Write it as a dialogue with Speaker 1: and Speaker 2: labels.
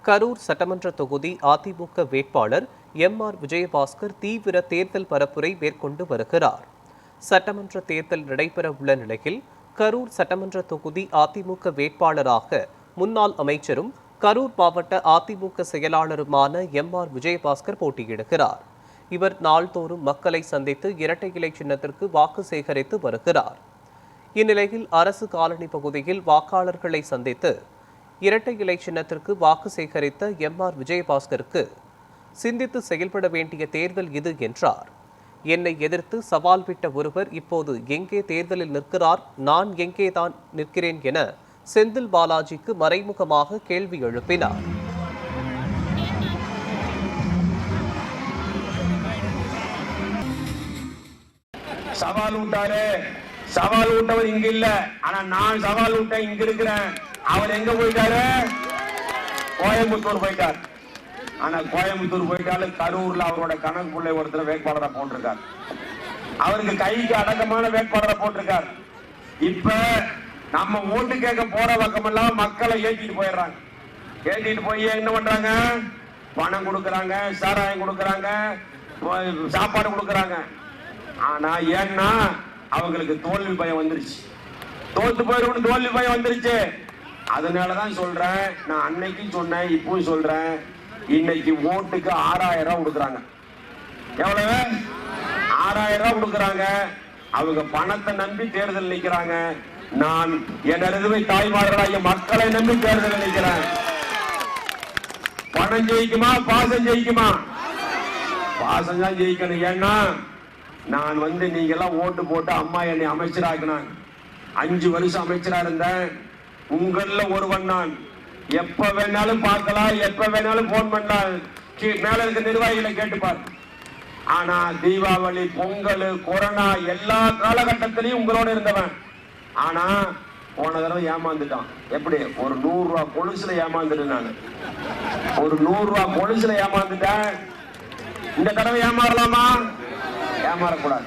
Speaker 1: கரூர் சட்டமன்ற தொகுதி அதிமுக வேட்பாளர் எம்.ஆர். விஜயபாஸ்கர் தீவிர தேர்தல் பரப்புரை மேற்கொண்டு வருகிறார். சட்டமன்ற தேர்தல் நடைபெறவுள்ள நிலையில் கரூர் சட்டமன்ற தொகுதி அதிமுக வேட்பாளராக முன்னாள் அமைச்சரும் கரூர் மாவட்ட அதிமுக செயலாளருமான எம்.ஆர். விஜயபாஸ்கர் போட்டியிடுகிறார். இவர் நாள்தோறும் மக்களை சந்தித்து இரட்டை இலை சின்னத்திற்கு வாக்கு சேகரித்து வருகிறார். இந்நிலையில் அரசு காலனி பகுதியில் வாக்காளர்களை சந்தித்து இரட்டை இலை சின்னத்திற்கு வாக்கு சேகரித்த எம்.ஆர். விஜயபாஸ்கருக்கு சிந்தித்து செயல்பட வேண்டிய தேர்தல் இது என்றார். என்னை எதிர்த்து சவால் விட்ட ஒருவர் இப்போது எங்கே தேர்தலில் நிற்கிறார், நான் எங்கே தான் நிற்கிறேன் என செந்தில் பாலாஜிக்கு மறைமுகமாக கேள்வி எழுப்பினார்.
Speaker 2: சவால் விட்டாரு, சவால் விட்டவர் இங்க இல்ல, ஆனா நான் சவால் விட்ட இங்க இருக்கிறேன். அவர் எங்க போயிட்டாரு? கோயம்புத்தூர் போயிட்டார். ஆனா கோயம்புத்தூர் போயிட்டாலும் கரூர்ல அவரோட கணக்கு பிள்ளை ஒருத்தர் வேட்பாளரை போட்டிருக்கார். அவருக்கு கைக்கு அடக்கமான வேட்பாளரை போட்டிருக்கார். இப்ப நம்ம ஓட்டு கேட்க போற பக்கமெல்லாம் மக்களை ஏற்றிட்டு போயிடுறாங்க. ஏற்றிட்டு போய் என்ன பண்றாங்க? பணம் கொடுக்கறாங்க, சாராயம் கொடுக்கறாங்க, சாப்பாடு கொடுக்கறாங்க. ஆனா ஏன்னா அவங்களுக்கு தோல்வி பயம் வந்துருச்சு. தோத்து போயிடும் தோல்வி பயம் வந்துருச்சு. அதனாலதான் சொல்றேன், நான் அன்னைக்கும் சொன்னேன், இப்பவும் சொல்றேன், இன்னைக்கு ஓட்டுக்கு 6000 ரூபாய் கொடுக்கறாங்க. எவ்வளவு? 6000 ரூபாய் கொடுக்கறாங்க. அவங்க பணத்தை நம்பி தேர்தல் நிக்கிறாங்க. நான் எனது தாய்மார்களாகிய மக்களை நம்பி தேர்தல் நிற்கிறேன். பணம் ஜெயிக்குமா, பாசம் ஜெயிக்குமா? பாசம் தான் ஜெயிக்கணும். ஏன்னா நான் நீங்க எல்லாம் ஓட்டு போட்டு அம்மா என்னை அமைச்சராக்கினாங்க. 5 வருஷம் அமைச்சரா இருந்தேன். உங்கள ஒருவன் நான். எப்ப வேணாலும் பார்க்கலாம், எப்ப வேணாலும் போன் பண்ணலாம், மேல இருக்க நிர்வாகிகளை கேட்டுப்பார். ஆனா தீபாவளி, பொங்கல், கொரோனா எல்லா காலகட்டத்திலையும் உங்களோட இருந்தவன். ஆனா போன தடவை ஏமாந்துட்டான். எப்படி? ஒரு 100 ரூபாய் கொலுசுல ஏமாந்துட்டேன். நான் ஒரு 100 ரூபாய் கொலுசுல ஏமாந்துட்டேன். இந்த தடவை ஏமாறலாமா? ஏமாறக்கூடாது.